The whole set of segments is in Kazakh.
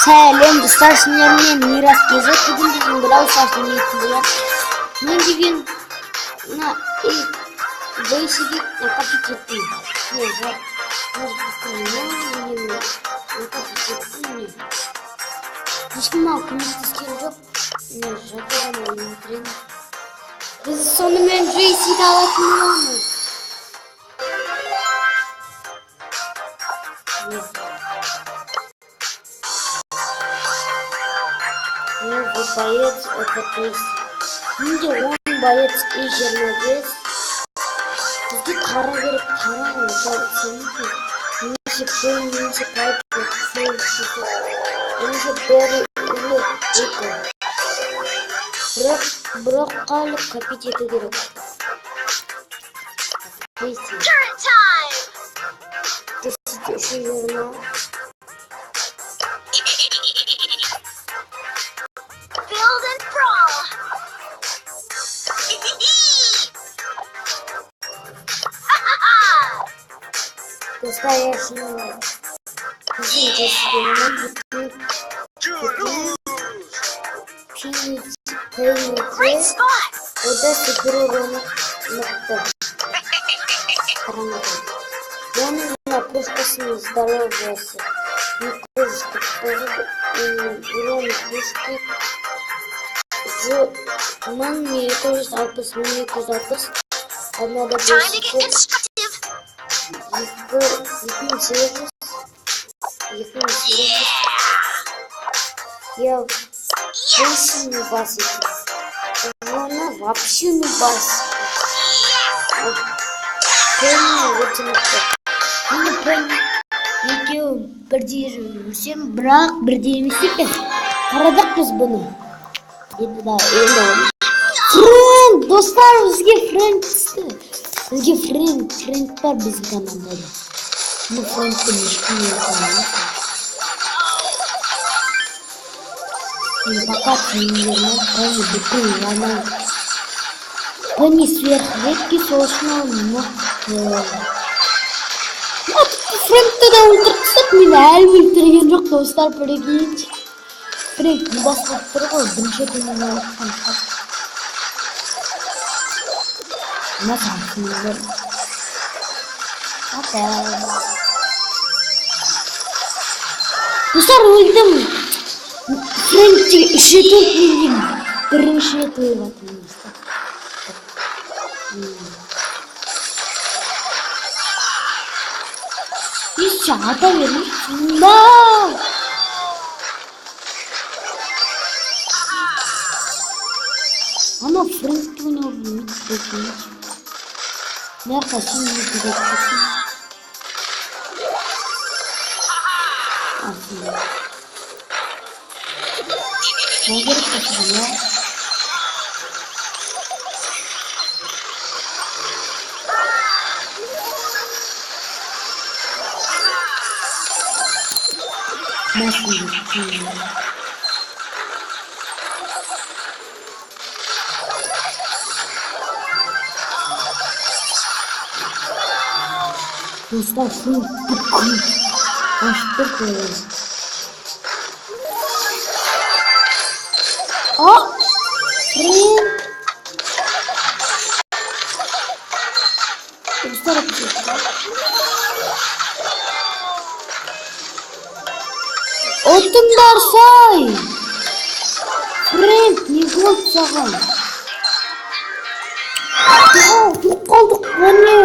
Сәлем достар, мен Мирас кезет. Бүгін біздің Бравл старс ойнайтын боламыз. Мен деген мына бейсиге накопить еттім. Ешкім маған көмектескен жоқ. Мен жатырған ойын өтірем. Біз сонымен бейсиге алатын боламыз. Боец это то есть менде 10 боец и 25 бізге қара керек қара немесе пен немесе пайп немесе бәрі бірақ қалық копить ету керек. Настоящий это суперуровень я нужна пушкой здоровался не кружка урон пушки мне это запись надо я больше не басит. Она вообще не басит. Екеуі бірдей жүрсем, бірақ бірдей емес екен. Қарадық біз бұны. Френд, достар, бізге френд түсті. Бізге френд бар біздің командада. Мы френдті ешкім екен. Пока не бутыль, они сверхредкий сошнал, но вот френд тогда ультра меня ультраген жоқ достар прикиньте. Френд не басып тұр ғой, бірінші күннен алып қаншап. Достар өлдім. Френдті үші төрт менден бірінші рет ойып атырмыз. Еші ата бермей. Ана френдті ойнау білмейді. Нәқа сен не керек болсын. Не керек болсын, я. Достар, френт бүкіл. Ашты көйі. Френд. Достар, отындар сай. Френд, не болды саған? Тұқ қалдық бұны.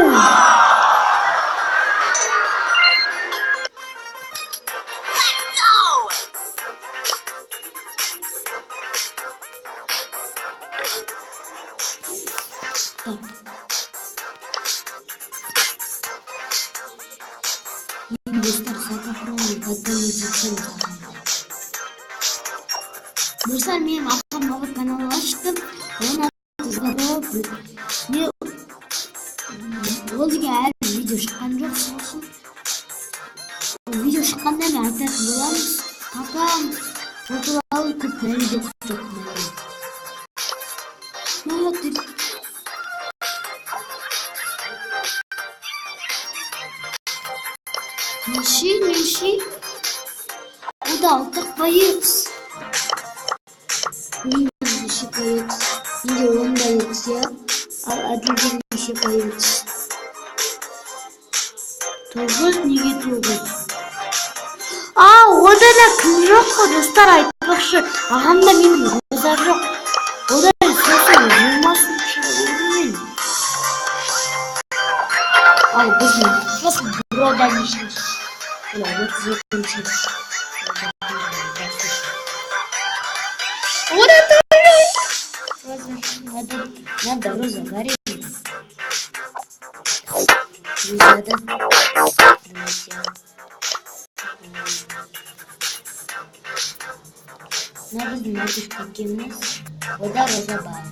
Достар, мен ақырын новый канал аштым. Оны атызғады. Ол деген әлі видео шыққан жоқ, сосын. Видео шыққанда мен айтатын боламыз. Какам, ол туралы көп видео жоқ. Меши. Ода алтық боец. Неше боец. Неде 10 боец, я? Ал әділден неше боец. 9, неге 9? Ода да кім жоқ қой, достар айтпақшы. Ағамда менің роза жоқ. Ода сосын 20-шы орынмен. Ал біздің сосын брода нешінші. Ода 32-ші. Ода тоже. Надо роза гореть. Розада. Надо знать, какие у нас. Вода роза бар.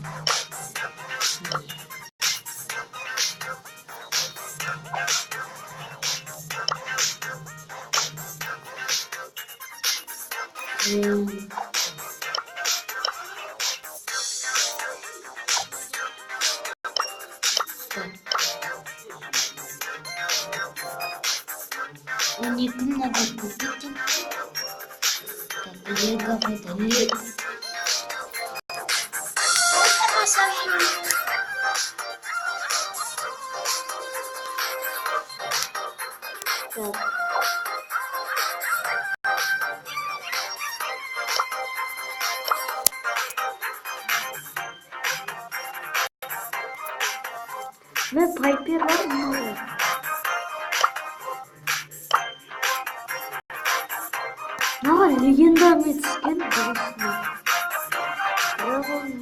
Не надо купить. Так, лего это лего. Так. Ve Piper var mı? Ne var? Legendarный skin burası. Bravl.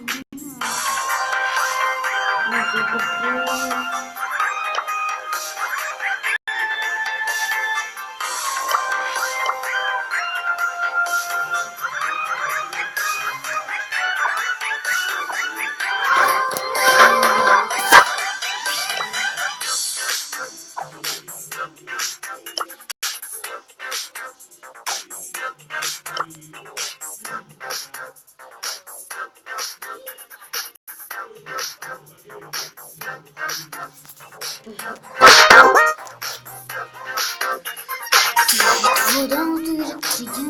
Вода утырит, сидим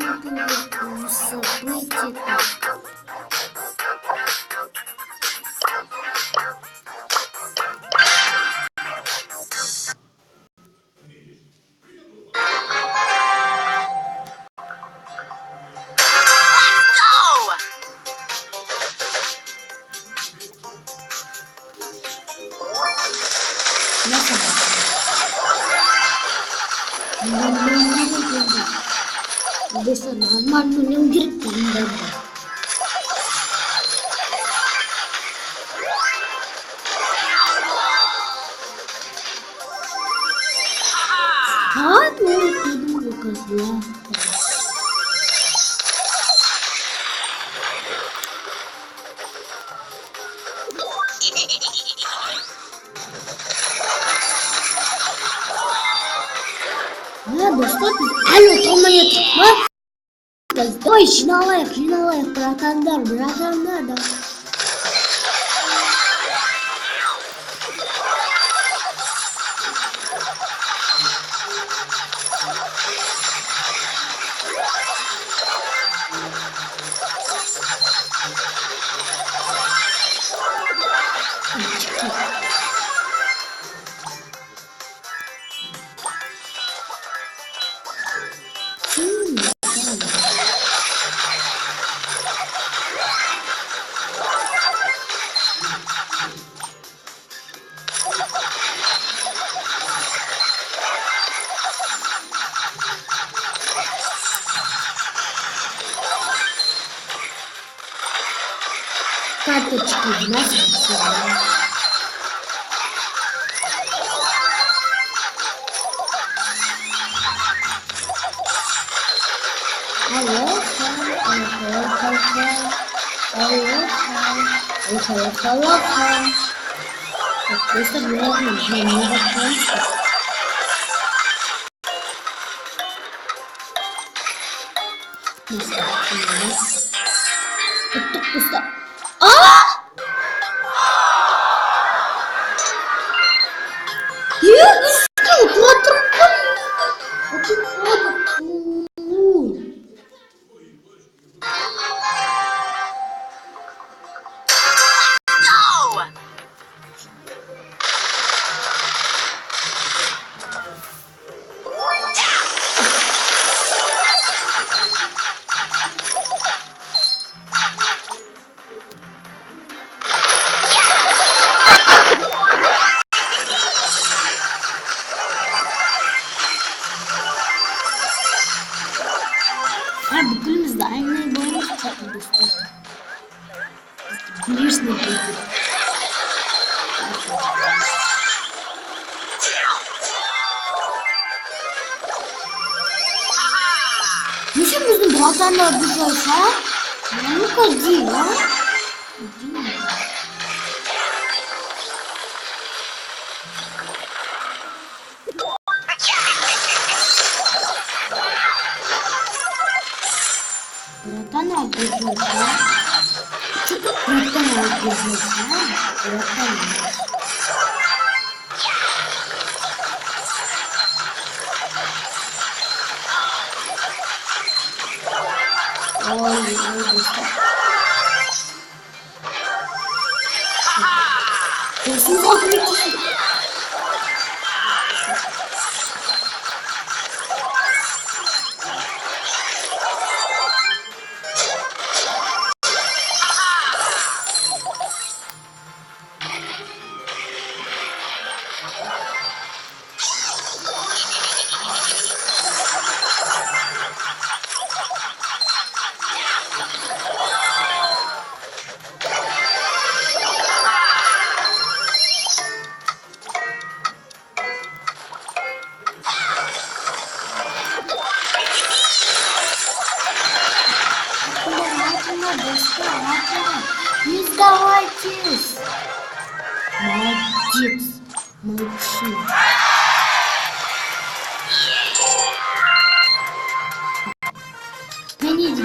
события. Besar normal menunjuk tanda. Tuh bukan sebelah. Достать. Алло, томает. Ой, жиналайық, братандар, да. Карточки в нас. Алло. Так, просто главное, не закончится. Это пусто. Бүкілімізді айнай бойымыз қатын достар. Білерсін өтеді. Неше біздің братанда бұзайса? Ну-ка, ди, а? Братан обижайся. Что-то братан обижайся, братан. Ой, достар. Kesin zahmet. Не сдавайтесь! Молодец! Молодцы! Гоните,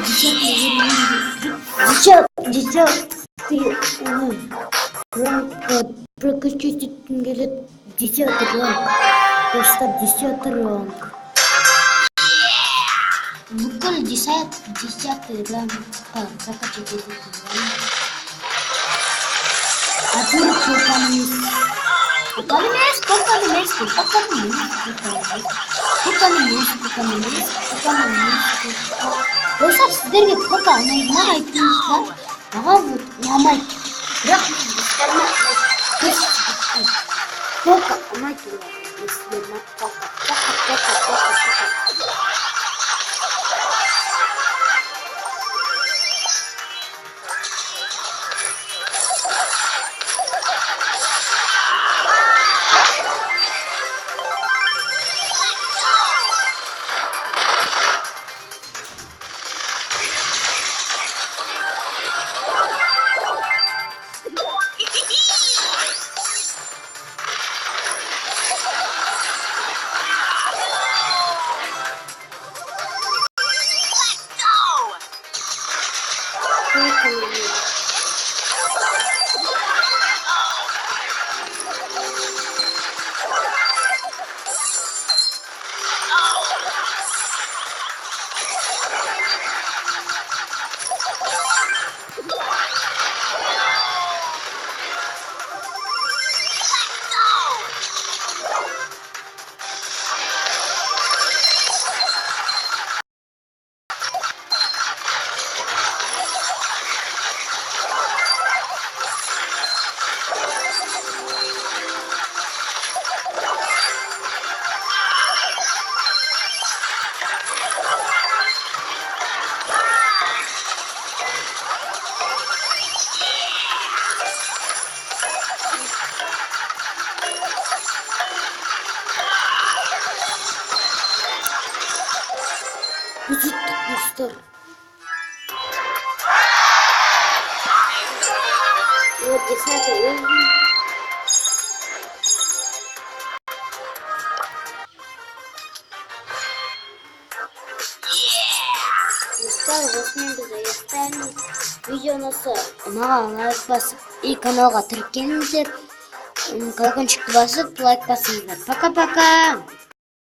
десятый ранг. Прокачать говорит 10-й ранг. Просто 10-й ранг. Буквально 10-й ранг. Прокачать 10-й ранг. А тут Достар, сіздерге пока ұнайтындар айтыңыздар. Аға вот ұнамайды. Бірақ достарыма пока ұнайтындар. Пока. Достар. Вот 10-й уровень. Достар, 8-ді аяқтаймын. Видеоны маған лайк басып и каналға тіркеліңіздер. Колокольчикті басып лайк басыңыздар. Пока-пока.